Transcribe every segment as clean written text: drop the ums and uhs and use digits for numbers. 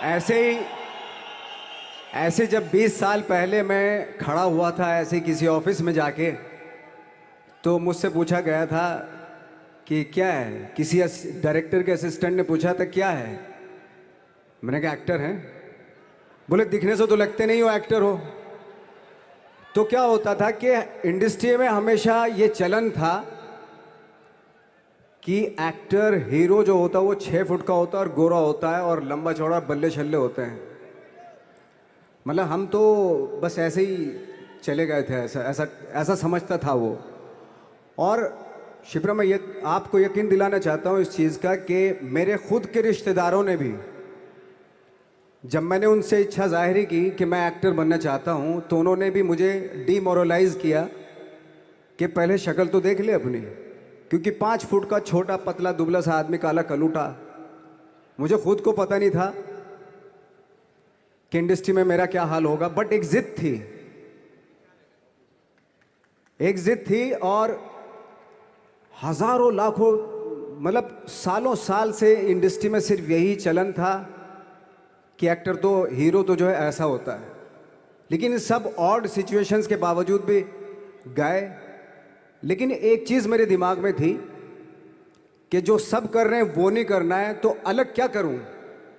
ऐसे ही ऐसे जब 20 साल पहले मैं खड़ा हुआ था ऐसे किसी ऑफिस में जाके, तो मुझसे पूछा गया था कि क्या है। किसी डायरेक्टर के असिस्टेंट ने पूछा था क्या है। मैंने कहा एक्टर हैं। बोले दिखने से तो लगते नहीं हो एक्टर हो। तो क्या होता था कि इंडस्ट्री में हमेशा ये चलन था कि एक्टर हीरो जो होता है वो 6 फुट का होता है और गोरा होता है और लंबा चौड़ा बल्ले छल्ले होते हैं। मतलब हम तो बस ऐसे ही चले गए थे, ऐसा ऐसा ऐसा समझता था वो। और शिप्रा, मैं ये आपको यकीन दिलाना चाहता हूँ इस चीज़ का कि मेरे खुद के रिश्तेदारों ने भी, जब मैंने उनसे इच्छा जाहिर की कि मैं एक्टर बनना चाहता हूँ, तो उन्होंने भी मुझे डीमोरलाइज किया कि पहले शक्ल तो देख ले अपनी। क्योंकि 5 फुट का छोटा पतला दुबला सा आदमी, काला कलूटा, मुझे खुद को पता नहीं था कि इंडस्ट्री में मेरा क्या हाल होगा। बट एक जिद थी, एक जिद थी। और हजारों लाखों, मतलब सालों साल से इंडस्ट्री में सिर्फ यही चलन था कि एक्टर तो, हीरो तो जो है ऐसा होता है। लेकिन इन सब ऑड सिचुएशंस के बावजूद भी गए। लेकिन एक चीज़ मेरे दिमाग में थी कि जो सब कर रहे हैं वो नहीं करना है, तो अलग क्या करूं,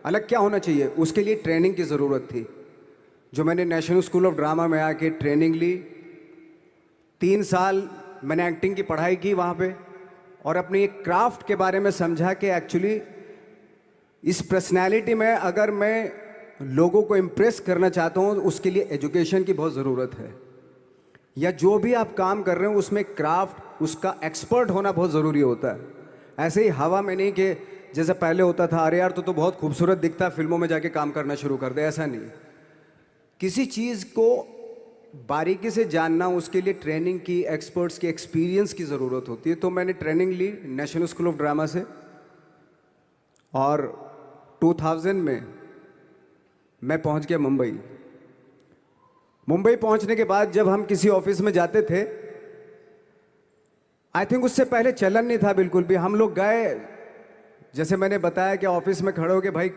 अलग क्या होना चाहिए। उसके लिए ट्रेनिंग की ज़रूरत थी, जो मैंने नेशनल स्कूल ऑफ ड्रामा में आके ट्रेनिंग ली। 3 साल मैंने एक्टिंग की पढ़ाई की वहाँ पे, और अपनी एक क्राफ्ट के बारे में समझा कि एक्चुअली इस पर्सनैलिटी में अगर मैं लोगों को इम्प्रेस करना चाहता हूँ, उसके लिए एजुकेशन की बहुत ज़रूरत है। या जो भी आप काम कर रहे हो उसमें क्राफ्ट, उसका एक्सपर्ट होना बहुत ज़रूरी होता है। ऐसे ही हवा में नहीं कि जैसे पहले होता था, अरे यार तो बहुत खूबसूरत दिखता है, फिल्मों में जाके काम करना शुरू कर दे, ऐसा नहीं। किसी चीज़ को बारीकी से जानना, उसके लिए ट्रेनिंग की, एक्सपर्ट्स की, एक्सपीरियंस की ज़रूरत होती है। तो मैंने ट्रेनिंग ली नेशनल स्कूल ऑफ ड्रामा से, और 2000 में मैं पहुंच गया मुंबई। मुंबई पहुंचने के बाद जब हम किसी ऑफिस में जाते थे, आई थिंक उससे पहले चलन नहीं था बिल्कुल भी। हम लोग गए, जैसे मैंने बताया कि ऑफिस में खड़े हो के, भाई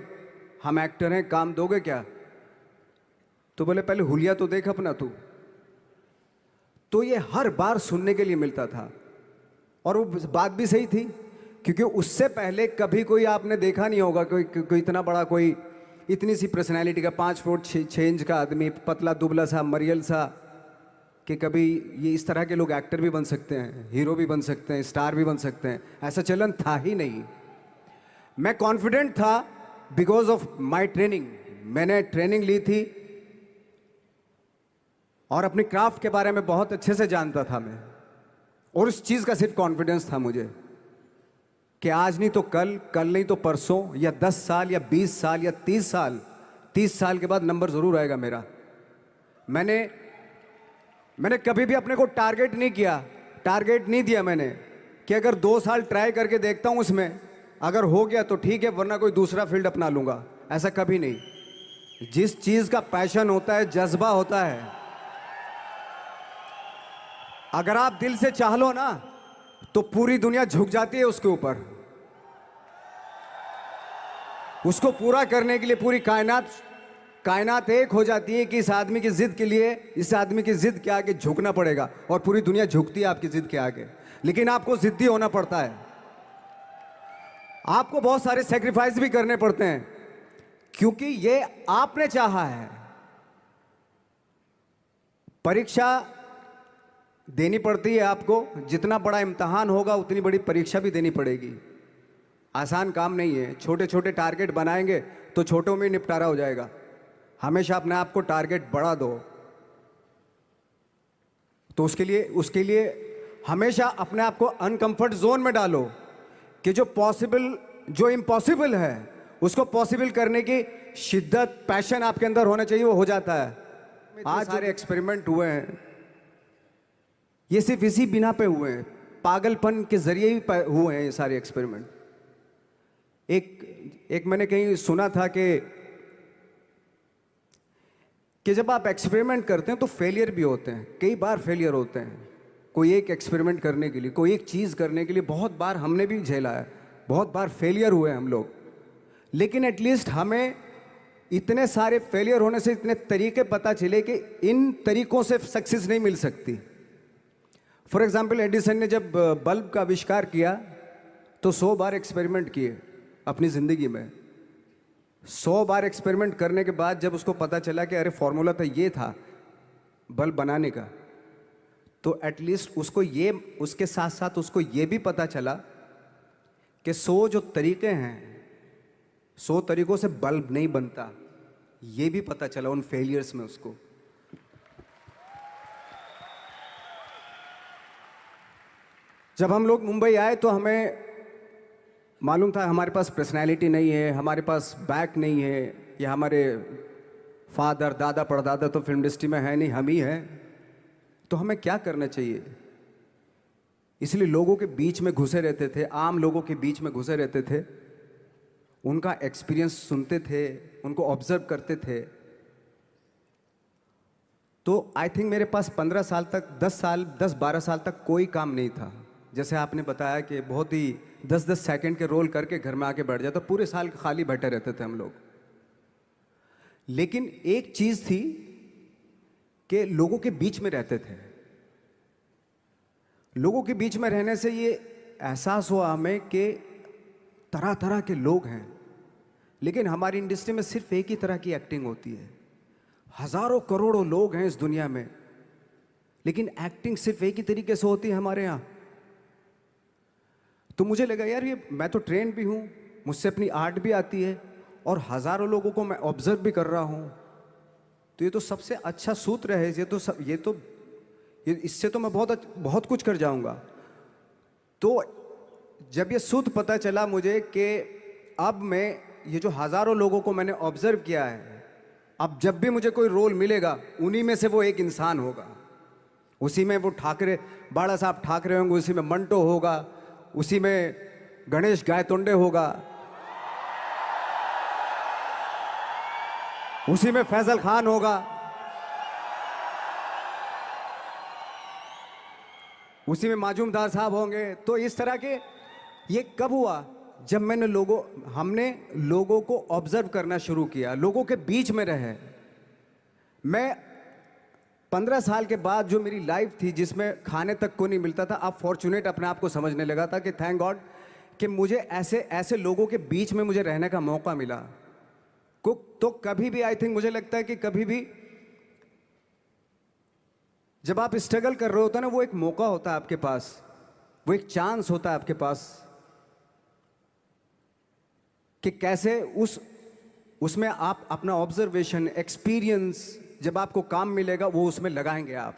हम एक्टर हैं, काम दोगे क्या। तो बोले पहले हुलिया तो देख अपना तू। तो ये हर बार सुनने के लिए मिलता था, और वो बात भी सही थी। क्योंकि उससे पहले कभी कोई आपने देखा नहीं होगा कोई इतना बड़ा, कोई इतनी सी पर्सनैलिटी का 5 फुट 6 इंच का आदमी, पतला दुबला सा, मरियल सा, कि कभी ये इस तरह के लोग एक्टर भी बन सकते हैं, हीरो भी बन सकते हैं, स्टार भी बन सकते हैं। ऐसा चलन था ही नहीं। मैं कॉन्फिडेंट था बिकॉज ऑफ माई ट्रेनिंग। मैंने ट्रेनिंग ली थी और अपनी क्राफ्ट के बारे में बहुत अच्छे से जानता था मैं, और उस चीज़ का सिर्फ कॉन्फिडेंस था मुझे कि आज नहीं तो कल, कल नहीं तो परसों, या 10 साल या 20 साल या 30 साल, 30 साल के बाद नंबर ज़रूर आएगा मेरा। मैंने कभी भी अपने को टारगेट नहीं किया, टारगेट नहीं दिया मैंने कि अगर 2 साल ट्राई करके देखता हूँ, उसमें अगर हो गया तो ठीक है, वरना कोई दूसरा फील्ड अपना लूँगा। ऐसा कभी नहीं। जिस चीज़ का पैशन होता है, जज्बा होता है, अगर आप दिल से चाह लो ना, तो पूरी दुनिया झुक जाती है उसके ऊपर। उसको पूरा करने के लिए पूरी कायनात एक हो जाती है कि इस आदमी की जिद के लिए, इस आदमी की जिद के आगे झुकना पड़ेगा, और पूरी दुनिया झुकती है आपकी जिद के आगे। लेकिन आपको जिद्दी होना पड़ता है, आपको बहुत सारे सेक्रीफाइस भी करने पड़ते हैं, क्योंकि ये आपने चाहा है। परीक्षा देनी पड़ती है आपको, जितना बड़ा इम्तहान होगा उतनी बड़ी परीक्षा भी देनी पड़ेगी। आसान काम नहीं है। छोटे छोटे टारगेट बनाएंगे तो छोटों में निपटारा हो जाएगा। हमेशा अपने आप को टारगेट बढ़ा दो। तो उसके लिए हमेशा अपने आप को अनकंफर्ट जोन में डालो कि जो इम्पॉसिबल है उसको पॉसिबल करने की शिद्दत, पैशन आपके अंदर होना चाहिए, वो हो जाता है। आज सारे एक्सपेरिमेंट हुए हैं, ये सिर्फ इसी बिना पे हुए हैं, पागलपन के जरिए ही हुए हैं ये सारे एक्सपेरिमेंट। एक मैंने कहीं सुना था कि जब आप एक्सपेरिमेंट करते हैं तो फेलियर भी होते हैं, कई बार फेलियर होते हैं। कोई एक एक्सपेरिमेंट करने के लिए, कोई एक चीज़ करने के लिए बहुत बार हमने भी झेला है, बहुत बार फेलियर हुए हम लोग। लेकिन एटलीस्ट हमें इतने सारे फेलियर होने से इतने तरीके पता चले कि इन तरीकों से सक्सेस नहीं मिल सकती। फॉर एग्जाम्पल, एडिसन ने जब बल्ब का आविष्कार किया तो 100 बार एक्सपेरिमेंट किए अपनी ज़िंदगी में। 100 बार एक्सपेरिमेंट करने के बाद जब उसको पता चला कि अरे फॉर्मूला तो ये था बल्ब बनाने का, तो एटलीस्ट उसको ये, उसके साथ साथ उसको ये भी पता चला कि 100 जो तरीके हैं, 100 तरीकों से बल्ब नहीं बनता, ये भी पता चला उन फेलियर्स में उसको। जब हम लोग मुंबई आए तो हमें मालूम था हमारे पास पर्सनैलिटी नहीं है, हमारे पास बैक नहीं है, या हमारे फादर दादा परदादा तो फिल्म इंडस्ट्री में है नहीं, हम ही हैं, तो हमें क्या करना चाहिए। इसलिए लोगों के बीच में घुसे रहते थे, आम लोगों के बीच में घुसे रहते थे, उनका एक्सपीरियंस सुनते थे, उनको ऑब्जर्व करते थे। तो आई थिंक मेरे पास 15 साल तक, 10-12 साल तक कोई काम नहीं था। जैसे आपने बताया कि बहुत ही 10-10 सेकंड के रोल करके घर में आके बैठ जाता, पूरे साल खाली बैठे रहते थे हम लोग। लेकिन एक चीज थी कि लोगों के बीच में रहते थे। लोगों के बीच में रहने से ये एहसास हुआ हमें कि तरह तरह के लोग हैं, लेकिन हमारी इंडस्ट्री में सिर्फ एक ही तरह की एक्टिंग होती है। हजारों करोड़ों लोग हैं इस दुनिया में, लेकिन एक्टिंग सिर्फ एक ही तरीके से होती है हमारे यहाँ। तो मुझे लगा यार, ये मैं तो ट्रेन भी हूँ, मुझसे अपनी आर्ट भी आती है, और हजारों लोगों को मैं ऑब्जर्व भी कर रहा हूँ, तो ये तो सबसे अच्छा सूत्र है। ये इससे तो मैं बहुत कुछ कर जाऊंगा। तो जब ये सूत्र पता चला मुझे कि अब मैं ये जो हजारों लोगों को मैंने ऑब्जर्व किया है, अब जब भी मुझे कोई रोल मिलेगा उन्हीं में से वो एक इंसान होगा। उसी में वो ठाकरे, बाला साहब ठाकरे होंगे, उसी में मंटो होगा, उसी में गणेश गायतोंडे होगा, उसी में फैजल खान होगा, उसी में माजूमदार साहब होंगे। तो इस तरह के, ये कब हुआ? जब हमने लोगों को ऑब्जर्व करना शुरू किया, लोगों के बीच में रहे। मैं 15 साल के बाद जो मेरी लाइफ थी, जिसमें खाने तक को नहीं मिलता था, अब फॉर्चुनेट अपने आप को समझने लगा था कि थैंक गॉड कि मुझे ऐसे ऐसे लोगों के बीच में मुझे रहने का मौका मिला। तो कभी भी, आई थिंक मुझे लगता है कि कभी भी जब आप स्ट्रगल कर रहे होते हैं ना, वो एक मौका होता है आपके पास, वो एक चांस होता है आपके पास कि कैसे उसमें आप अपना ऑब्जर्वेशन, एक्सपीरियंस, जब आपको काम मिलेगा वो उसमें लगाएंगे आप।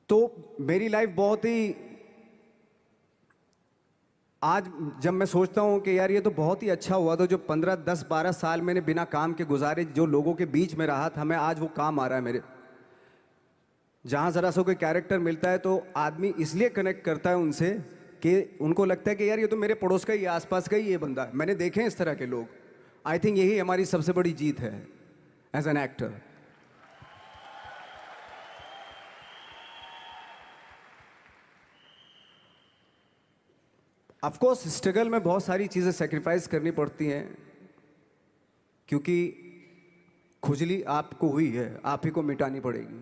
तो मेरी लाइफ बहुत ही, आज जब मैं सोचता हूँ कि यार ये तो बहुत ही अच्छा हुआ था जो 15, 10, 12 साल मैंने बिना काम के गुजारे, जो लोगों के बीच में रहा था, मैं आज वो काम आ रहा है मेरे। जहाँ ज़रा सा कोई कैरेक्टर मिलता है तो आदमी इसलिए कनेक्ट करता है उनसे कि उनको लगता है कि यार ये तो मेरे पड़ोस का ही, आसपास का ही ये बंदा है। मैंने देखे हैं इस तरह के लोग। आई थिंक यही हमारी सबसे बड़ी जीत है as an actor. Of course struggle में बहुत सारी चीज़ें सेक्रीफाइस करनी पड़ती हैं, क्योंकि खुजली आपको हुई है, आप ही को मिटानी पड़ेगी।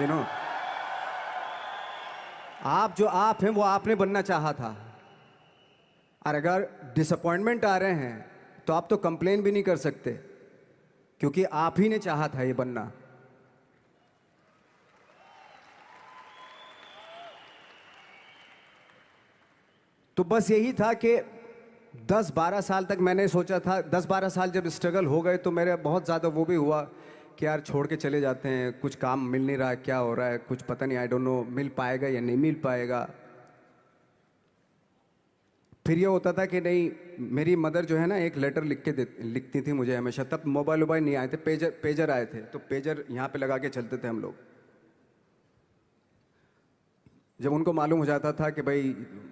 यू नो, आप जो आप हैं वो आपने बनना चाहा था, और अगर डिसअपॉइंटमेंट आ रहे हैं तो आप तो कंप्लेन भी नहीं कर सकते, क्योंकि आप ही ने चाहा था ये बनना। तो बस यही था कि 10-12 साल तक मैंने सोचा था, 10-12 साल जब स्ट्रगल हो गए तो मेरे बहुत ज़्यादा वो भी हुआ कि यार छोड़ के चले जाते हैं, कुछ काम मिल नहीं रहा है, क्या हो रहा है, कुछ पता नहीं, आई डोंट नो मिल पाएगा या नहीं मिल पाएगा। फिर ये होता था कि नहीं, मेरी मदर जो है ना, एक लेटर लिखती थी मुझे हमेशा। तब मोबाइल वोबाइल नहीं आए थे, पेजर आए थे, तो पेजर यहाँ पे लगा के चलते थे हम लोग। जब उनको मालूम हो जाता था कि भाई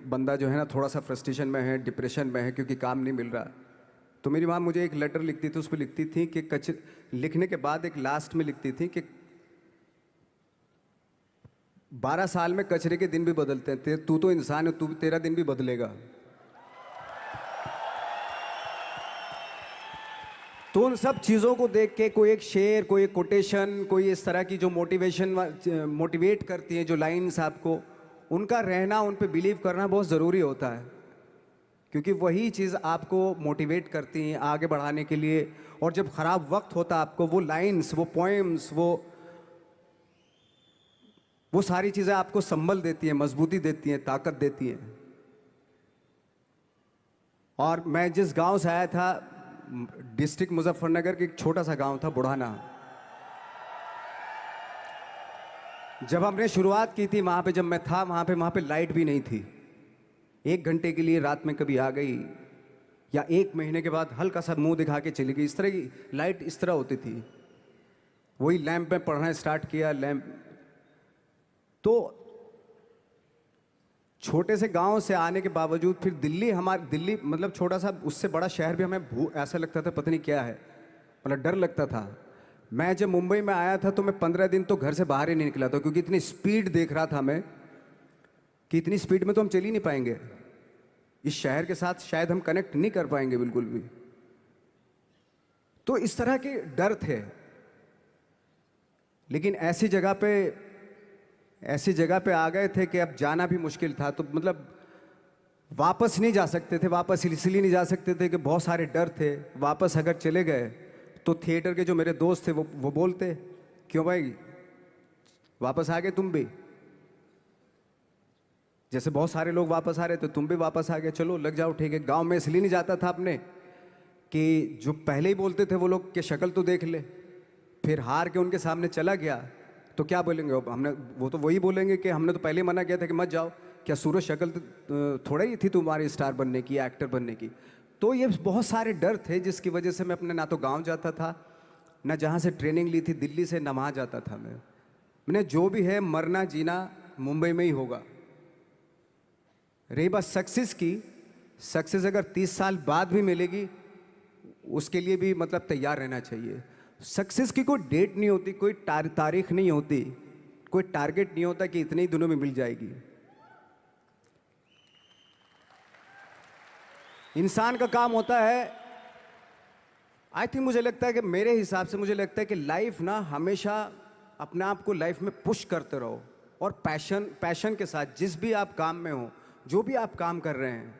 बंदा जो है ना थोड़ा सा फ्रस्ट्रेशन में है, डिप्रेशन में है, क्योंकि काम नहीं मिल रहा, तो मेरी माँ मुझे एक लेटर लिखती थी। उस पर लिखती थी कि लिखने के बाद एक लास्ट में लिखती थी कि 12 साल में कचरे के दिन भी बदलते हैं, तू तो इंसान है, तेरा दिन भी बदलेगा। तो उन सब चीज़ों को देख के कोई एक शेर, कोई एक कोटेशन, कोई इस तरह की जो मोटिवेट करती हैं जो लाइंस आपको, उनका रहना, उन पे बिलीव करना बहुत ज़रूरी होता है, क्योंकि वही चीज़ आपको मोटिवेट करती हैं आगे बढ़ाने के लिए। और जब ख़राब वक्त होता है आपको, वो लाइंस, वो पोएम्स, वो सारी चीज़ें आपको संबल देती हैं, मजबूती देती हैं, ताकत देती हैं। और मैं जिस गांव से आया था, डिस्ट्रिक्ट मुजफ्फरनगर के एक छोटा सा गांव था बुढ़ाना। जब हमने शुरुआत की थी वहाँ पे, जब मैं था वहाँ पे लाइट भी नहीं थी। 1 घंटे के लिए रात में कभी आ गई, या 1 महीने के बाद हल्का सा मुंह दिखा के चली गई। इस तरह की लाइट इस तरह होती थी। वही लैंप में पढ़ना स्टार्ट किया, लैंप। तो छोटे से गांव से आने के बावजूद फिर दिल्ली मतलब छोटा सा, उससे बड़ा शहर भी हमें ऐसा लगता था पता नहीं क्या है, मतलब डर लगता था। मैं जब मुंबई में आया था तो मैं 15 दिन तो घर से बाहर ही नहीं निकला था, क्योंकि इतनी स्पीड देख रहा था मैं कि इतनी स्पीड में तो हम चल ही नहीं पाएंगे, इस शहर के साथ शायद हम कनेक्ट नहीं कर पाएंगे बिल्कुल भी। तो इस तरह के डर थे। लेकिन ऐसी जगह पे आ गए थे कि अब जाना भी मुश्किल था। तो मतलब वापस नहीं जा सकते थे। वापस इसलिए नहीं जा सकते थे कि बहुत सारे डर थे। वापस अगर चले गए तो थिएटर के जो मेरे दोस्त थे वो बोलते, क्यों भाई वापस आ गए तुम भी, जैसे बहुत सारे लोग वापस आ रहे थे तुम भी वापस आ गए, चलो लग जाओ ठीक है। गांव में इसलिए नहीं जाता था अपने कि जो पहले ही बोलते थे वो लोग कि शक्ल तो देख ले, फिर हार के उनके सामने चला गया तो क्या बोलेंगे वो तो वही बोलेंगे कि हमने तो पहले ही मना किया था कि मत जाओ, क्या सूरज शक्ल थोड़ा ही थी तुम्हारी स्टार बनने की, एक्टर बनने की। तो ये बहुत सारे डर थे जिसकी वजह से मैं अपने ना तो गांव जाता था, ना जहाँ से ट्रेनिंग ली थी दिल्ली से, ना वहाँ जाता था। मैंने जो भी है मरना जीना मुंबई में ही होगा। रही बात सक्सेस की, सक्सेस अगर 30 साल बाद भी मिलेगी उसके लिए भी मतलब तैयार रहना चाहिए। सक्सेस की कोई डेट नहीं होती, कोई तारीख नहीं होती, कोई टारगेट नहीं होता कि इतने ही दिनों में मिल जाएगी। इंसान का काम होता है, आई थिंक मुझे लगता है कि मेरे हिसाब से मुझे लगता है कि लाइफ ना हमेशा अपने आप को लाइफ में पुश करते रहो, और पैशन के साथ जिस भी आप काम में हो, जो भी आप काम कर रहे हैं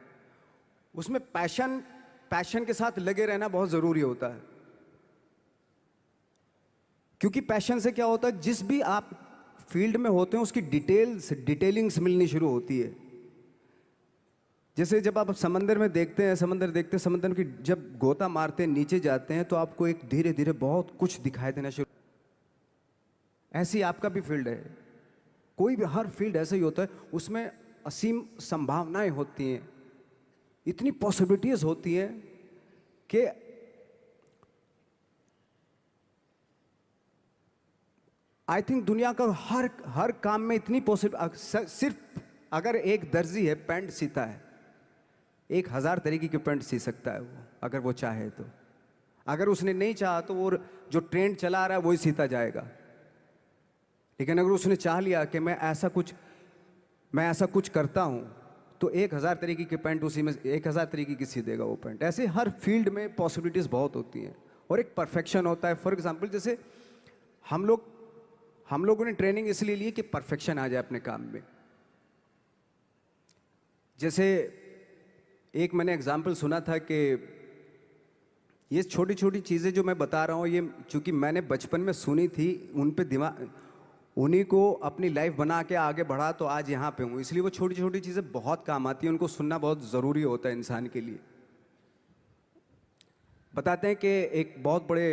उसमें पैशन के साथ लगे रहना बहुत ज़रूरी होता है। क्योंकि पैशन से क्या होता है, जिस भी आप फील्ड में होते हैं उसकी डिटेलिंग्स मिलनी शुरू होती है। जैसे जब आप समंदर में देखते हैं, समंदर की जब गोता मारते हैं नीचे जाते हैं तो आपको एक धीरे धीरे बहुत कुछ दिखाई देना शुरू। ऐसी आपका भी फील्ड है, कोई भी हर फील्ड ऐसा ही होता है, उसमें असीम संभावनाएं होती हैं, इतनी पॉसिबिलिटीज होती हैं कि आई थिंक दुनिया का हर काम में इतनी सिर्फ अगर एक दर्जी है पैंट सीता है, 1000 तरीके की पैंट सी सकता है वो, अगर वो चाहे तो। अगर उसने नहीं चाहा तो वो जो ट्रेंड चला रहा है वही सीता जाएगा। लेकिन अगर उसने चाह लिया कि मैं ऐसा कुछ करता हूं, तो 1000 तरीके की पैंट उसी में 1000 तरीके की सी देगा वो पैंट। ऐसे हर फील्ड में पॉसिबिलिटीज बहुत होती हैं, और एक परफेक्शन होता है। फॉर एग्जाम्पल जैसे हम लोगों ने ट्रेनिंग इसलिए ली कि परफेक्शन आ जाए अपने काम में। जैसे एक मैंने एग्जाम्पल सुना था कि ये छोटी छोटी चीज़ें जो मैं बता रहा हूँ, ये चूंकि मैंने बचपन में सुनी थी, उन्हीं को अपनी लाइफ बना के आगे बढ़ा तो आज यहाँ पे हूँ। इसलिए वो छोटी छोटी चीज़ें बहुत काम आती हैं, उनको सुनना बहुत ज़रूरी होता है इंसान के लिए। बताते हैं कि एक बहुत बड़े